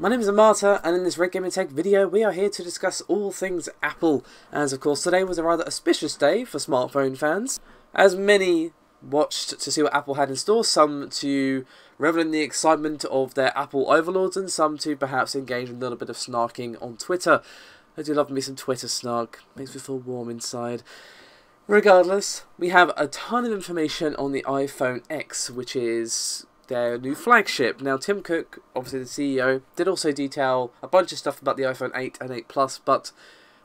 My name is Amata, and in this Red Gaming Tech video we are here to discuss all things Apple, as of course today was a rather auspicious day for smartphone fans, as many watched to see what Apple had in store, some to revel in the excitement of their Apple overlords, and some to perhaps engage in a little bit of snarking on Twitter. I do love me some Twitter snark, makes me feel warm inside. Regardless, we have a ton of information on the iPhone X, which is their new flagship. Now, Tim Cook, obviously the CEO, did also detail a bunch of stuff about the iPhone 8 and 8 Plus, but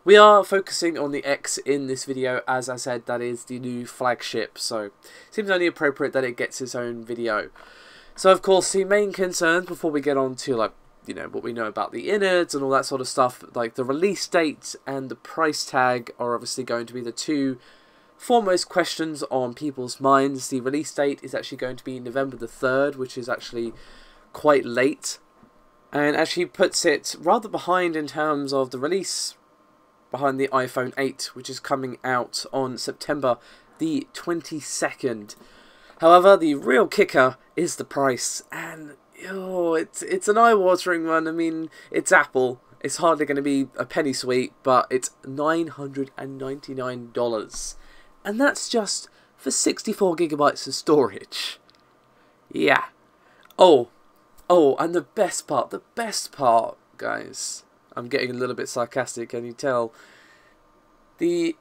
we are focusing on the X in this video. As I said, that is the new flagship, so it seems only appropriate that it gets its own video. So, of course, the main concerns before we get on to, what we know about the innards and all that sort of stuff, like the release date and the price tag are obviously going to be the two foremost questions on people's minds. The release date is actually going to be November the 3rd, which is actually quite late, and actually puts it rather behind in terms of the release behind the iPhone 8, which is coming out on September the 22nd. However, the real kicker is the price, and it's an eye-watering one. I mean, it's Apple. It's hardly going to be a penny sweet, but it's $999. And that's just for 64 gigabytes of storage. Yeah. Oh, and the best part, guys. I'm getting a little bit sarcastic, can you tell? The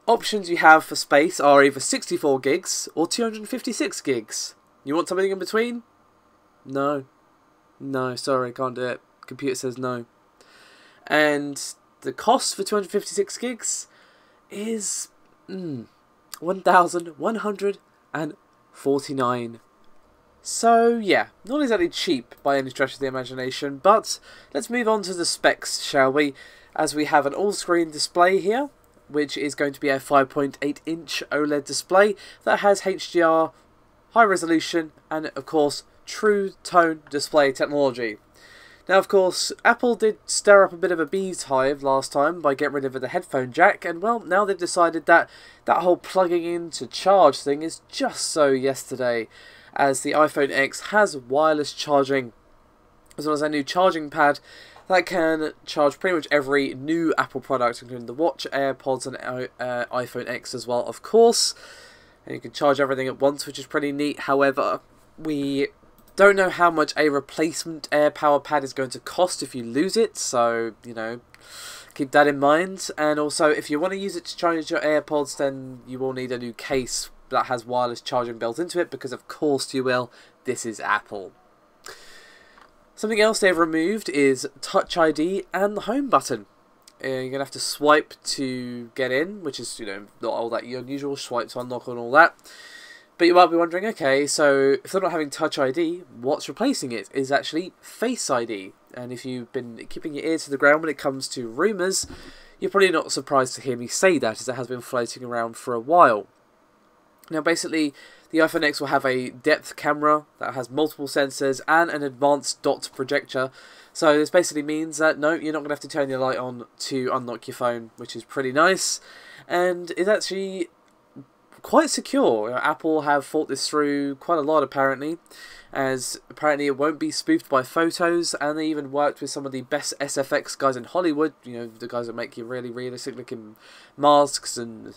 options you have for space are either 64 gigs or 256 gigs. You want something in between? No. No, sorry, can't do it. Computer says no. And the cost for 256 gigs is $1,149. So yeah, not exactly cheap by any stretch of the imagination, but let's move on to the specs, shall we? As we have an all-screen display here, which is going to be a 5.8-inch OLED display that has HDR, high resolution, and of course True Tone display technology. Now, of course, Apple did stir up a bit of a bee's hive last time by getting rid of the headphone jack, and well, now they've decided that that whole plugging in to charge thing is just so yesterday, as the iPhone X has wireless charging, as well as a new charging pad that can charge pretty much every new Apple product, including the Watch, AirPods, and iPhone X as well, of course. And you can charge everything at once, which is pretty neat. However, we don't know how much a replacement AirPower pad is going to cost if you lose it, so, keep that in mind. And also, if you want to use it to charge your AirPods, then you will need a new case that has wireless charging built into it, because of course you will. This is Apple. Something else they've removed is Touch ID and the home button. You're going to have to swipe to get in, which is, not all that unusual, swipe to unlock and all that. But you might be wondering, okay, so if they're not having Touch ID, what's replacing it? Is actually Face ID. And if you've been keeping your ear to the ground when it comes to rumours, you're probably not surprised to hear me say that, as it has been floating around for a while. Now, basically, the iPhone X will have a depth camera that has multiple sensors and an advanced dot projector. So this basically means that, no, you're not going to have to turn your light on to unlock your phone, which is pretty nice. And it's actually quite secure. Apple have thought this through quite a lot, apparently, as apparently it won't be spoofed by photos, and they even worked with some of the best SFX guys in Hollywood, the guys that make you really realistic looking masks and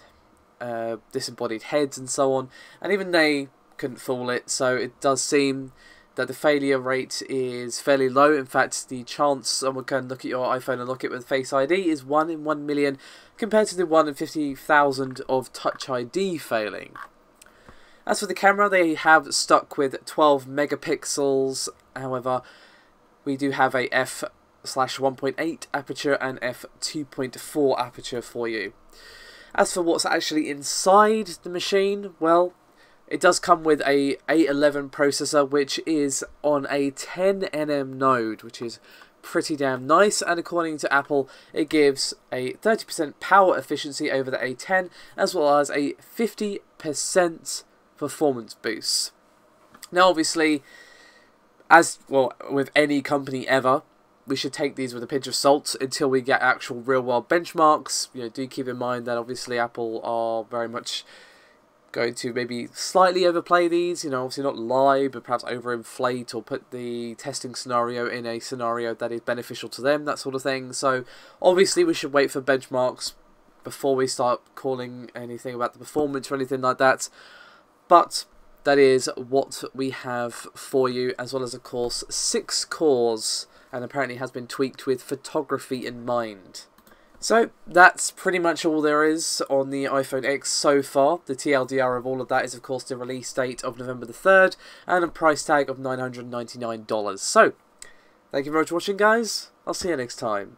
disembodied heads and so on, and even they couldn't fool it. So it does seem that the failure rate is fairly low. In fact, the chance someone can look at your iPhone and lock it with Face ID is 1 in 1 million, compared to the 1 in 50,000 of Touch ID failing. As for the camera, they have stuck with 12 megapixels. However, we do have a f/1.8 aperture and f/2.4 aperture for you. As for what's actually inside the machine, well, it does come with a A11 processor, which is on a 10nm node, which is pretty damn nice. And according to Apple, it gives a 30% power efficiency over the A10, as well as a 50% performance boost. Now, obviously, as well with any company ever, we should take these with a pinch of salt until we get actual real-world benchmarks. Do keep in mind that obviously Apple are very much going to maybe slightly overplay these, you know, obviously not lie, but perhaps overinflate or put the testing scenario in a scenario that is beneficial to them, that sort of thing. So obviously we should wait for benchmarks before we start calling anything about the performance or anything like that. But that is what we have for you, as well as, of course, 6 cores, and apparently has been tweaked with photography in mind. So that's pretty much all there is on the iPhone X so far. The TLDR of all of that is, of course, the release date of November the 3rd and a price tag of $999. So, thank you very much for watching, guys. I'll see you next time.